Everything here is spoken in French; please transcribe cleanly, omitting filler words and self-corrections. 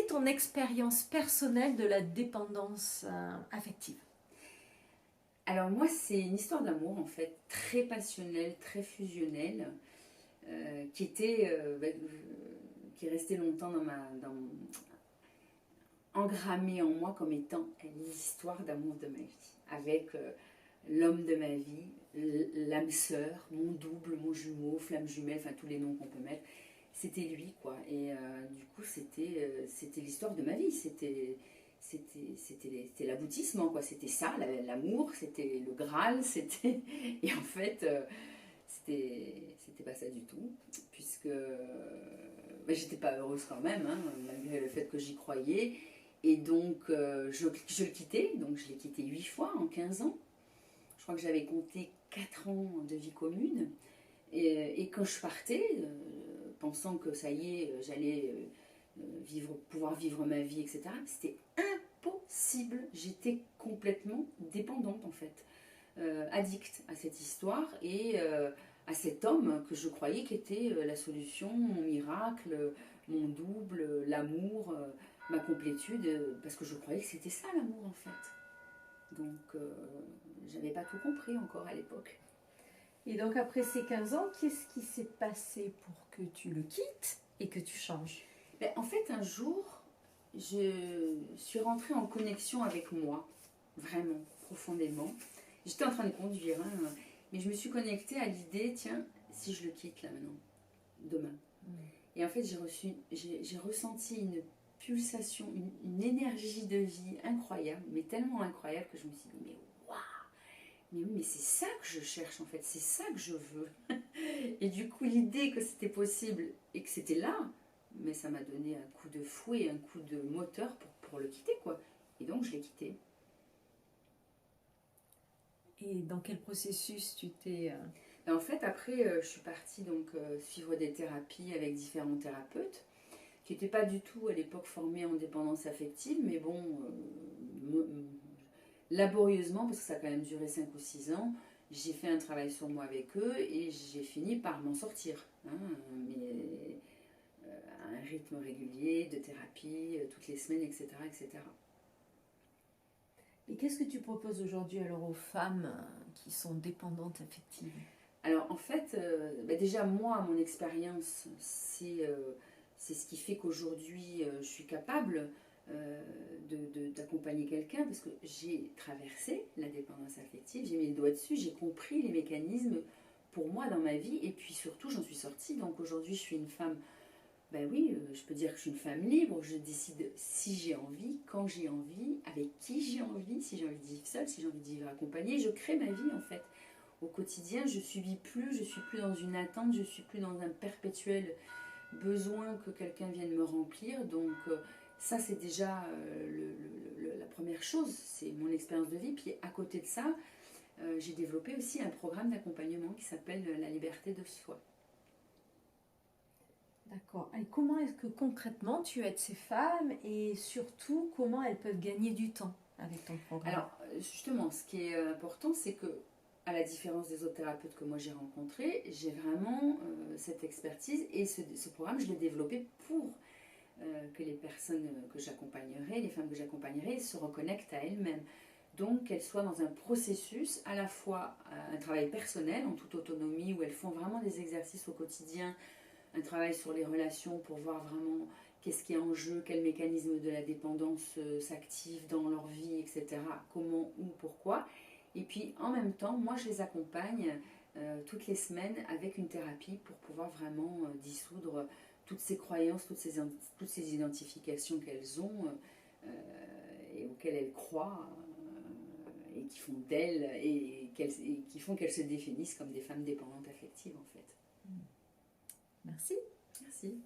est ton expérience personnelle de la dépendance affective? Alors moi, c'est une histoire d'amour en fait, très passionnelle, très fusionnelle, qui est restée longtemps engrammée en moi comme étant l'histoire d'amour de ma vie, avec l'homme de ma vie, l'âme sœur, mon double, mon jumeau, flamme jumelle, enfin tous les noms qu'on peut mettre. C'était lui, quoi. Et du coup, c'était l'histoire de ma vie. C'était l'aboutissement, quoi. C'était ça, l'amour, c'était le Graal, c'était... Et en fait, c'était pas ça du tout, puisque j'étais pas heureuse quand même, hein, malgré le fait que j'y croyais. Et donc, je le quittais, donc je l'ai quitté 8 fois en 15 ans. Je crois que j'avais compté 4 ans de vie commune. Et quand je partais, pensant que ça y est, j'allais pouvoir vivre ma vie, etc., c'était impossible. J'étais complètement dépendante, en fait. Addicte à cette histoire et à cet homme que je croyais qu'était la solution, mon miracle, mon double, l'amour, ma complétude, parce que je croyais que c'était ça l'amour, en fait. Donc, j'avais pas tout compris encore à l'époque. Et donc après ces 15 ans, qu'est-ce qui s'est passé pour que tu le quittes et que tu changes? En fait, un jour, je suis rentrée en connexion avec moi, vraiment, profondément. J'étais en train de conduire, hein, mais je me suis connectée à l'idée, tiens, si je le quitte là maintenant, demain. Et en fait, j'ai ressenti une pulsation, une énergie de vie incroyable, mais tellement incroyable que je me suis dit, mais waouh, mais oui, mais c'est ça que je cherche en fait, c'est ça que je veux. Et du coup, l'idée que c'était possible et que c'était là, mais ça m'a donné un coup de fouet, un coup de moteur pour le quitter, quoi. Et donc, je l'ai quitté. Et dans quel processus tu t'es... En fait, après, je suis partie donc suivre des thérapies avec différents thérapeutes qui n'étaient pas du tout à l'époque formés en dépendance affective, mais bon, laborieusement, parce que ça a quand même duré 5 ou 6 ans, j'ai fait un travail sur moi avec eux et j'ai fini par m'en sortir. Hein, mais à un rythme régulier de thérapie, toutes les semaines, etc. etc. Et qu'est-ce que tu proposes aujourd'hui alors aux femmes qui sont dépendantes affectives? Alors en fait, déjà moi, mon expérience, c'est ce qui fait qu'aujourd'hui je suis capable d'accompagner quelqu'un parce que j'ai traversé la dépendance affective, j'ai mis le doigt dessus, j'ai compris les mécanismes pour moi dans ma vie et puis surtout j'en suis sortie. Donc aujourd'hui je suis une femme, ben oui, je peux dire que je suis une femme libre, je décide si j'ai envie, quand j'ai envie, avec qui j'ai envie, si j'ai envie de vivre seule, si j'ai envie de vivre accompagnée, je crée ma vie en fait. Au quotidien, je suis plus dans une attente, je suis plus dans un perpétuel besoin que quelqu'un vienne me remplir. Donc ça, c'est déjà la première chose, c'est mon expérience de vie. Puis à côté de ça, j'ai développé aussi un programme d'accompagnement qui s'appelle La liberté de soi. D'accord. Et comment est-ce que concrètement tu aides ces femmes et surtout comment elles peuvent gagner du temps avec ton programme? Alors justement, ce qui est important, c'est que à la différence des autres thérapeutes que moi j'ai rencontrés, j'ai vraiment cette expertise et ce programme, je l'ai développé pour que les personnes que j'accompagnerai, les femmes que j'accompagnerai, se reconnectent à elles-mêmes. Donc qu'elles soient dans un processus, à la fois un travail personnel, en toute autonomie, où elles font vraiment des exercices au quotidien, un travail sur les relations pour voir vraiment qu'est-ce qui est en jeu, quel mécanisme de la dépendance s'active dans leur vie, etc. Comment, où, pourquoi. Et puis en même temps, moi je les accompagne toutes les semaines avec une thérapie pour pouvoir vraiment dissoudre toutes ces croyances, toutes ces identifications qu'elles ont et auxquelles elles croient et qui font d'elles et qui font qu'elles se définissent comme des femmes dépendantes affectives en fait. Merci. Merci.